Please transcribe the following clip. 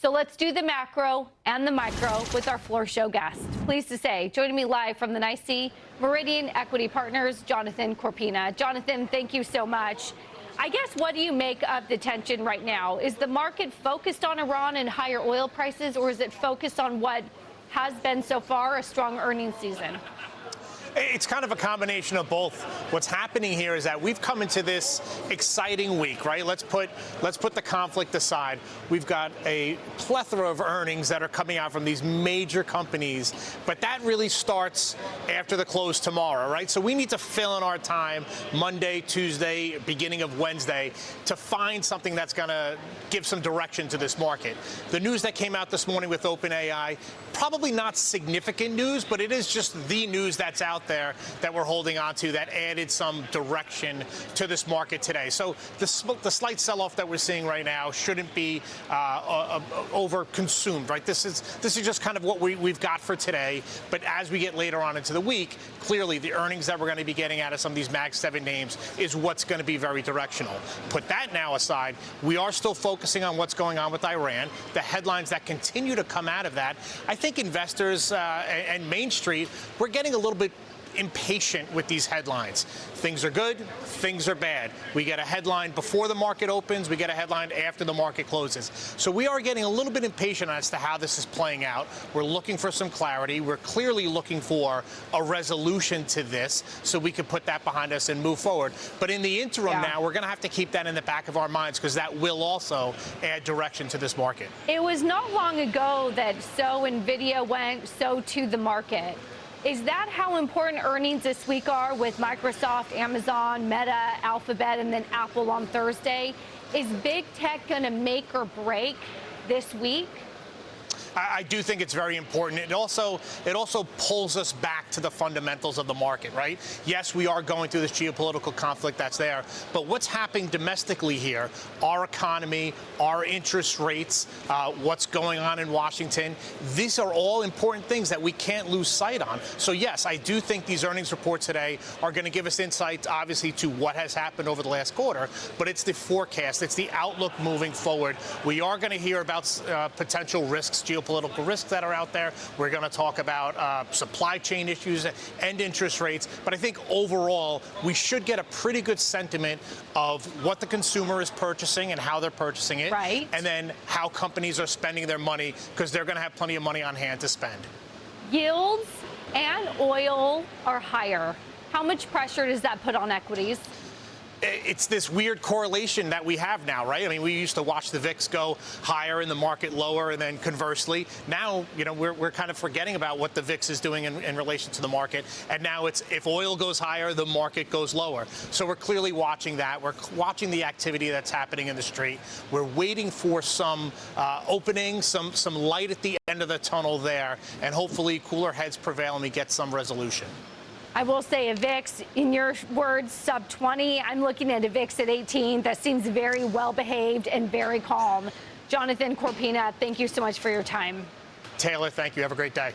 So let's do the macro and the micro with our floor show guest. Pleased to say, joining me live from the NYSE, Meridian Equity Partners, Jonathan Corpina. Jonathan, thank you so much. I guess, what do you make of the tension right now? Is the market focused on Iran and higher oil prices, or is it focused on what has been so far a strong earnings season? It's kind of a combination of both. What's happening here is that we've come into this exciting week, right? Let's put the conflict aside. We've got a plethora of earnings that are coming out from these major companies, but that really starts after the close tomorrow, right? So we need to fill in our time Monday, Tuesday, beginning of Wednesday to find something that's going to give some direction to this market. The news that came out this morning with OpenAI, probably not significant news, but it is just the news that's out there that we're holding on to that added some direction to this market today. So the slight sell-off that we're seeing right now shouldn't be over-consumed, right? This is just kind of what we've got for today. But as we get later on into the week, clearly the earnings that we're going to be getting out of some of these Mag 7 names is what's going to be very directional. Put that now aside, we are still focusing on what's going on with Iran, the headlines that continue to come out of that. I think investors and Main Street, we're getting a little bit impatient with these headlines. Things are good, things are bad. We get a headline before the market opens, we get a headline after the market closes. So we are getting a little bit impatient as to how this is playing out. We're looking for some clarity. We're clearly looking for a resolution to this so we can put that behind us and move forward. But in the interim now, we're going to have to keep that in the back of our minds because that will also add direction to this market. It was not long ago that so NVIDIA went so to the market. Is that how important earnings this week are with Microsoft, Amazon, Meta, Alphabet, and then Apple on Thursday? Is big tech going to make or break this week? I do think it's very important. It also pulls us back to the fundamentals of the market, right? Yes, we are going through this geopolitical conflict that's there, but what's happening domestically here, our economy, our interest rates, what's going on in Washington, these are all important things that we can't lose sight on. So yes, I do think these earnings reports today are going to give us insights, obviously, to what has happened over the last quarter, but it's the forecast, it's the outlook moving forward. We are going to hear about potential risks, geopolitical risks that are out there. We're going to talk about supply chain issues and interest rates. But I think overall, we should get a pretty good sentiment of what the consumer is purchasing and how they're purchasing it. Right. And then how companies are spending their money, because they're going to have plenty of money on hand to spend. Yields and oil are higher. How much pressure does that put on equities? It's this weird correlation that we have now, right? I mean, we used to watch the VIX go higher and the market lower, and then conversely. Now, you know, we're kind of forgetting about what the VIX is doing in relation to the market. And now it's, if oil goes higher, the market goes lower. So we're clearly watching that. We're watching the activity that's happening in the street. We're waiting for some opening, some light at the end of the tunnel there, and hopefully cooler heads prevail and we get some resolution. I will say a VIX, in your words, sub 20. I'm looking at a VIX at 18 that seems very well behaved and very calm. Jonathan Corpina, thank you so much for your time. Taylor, thank you. Have a great day.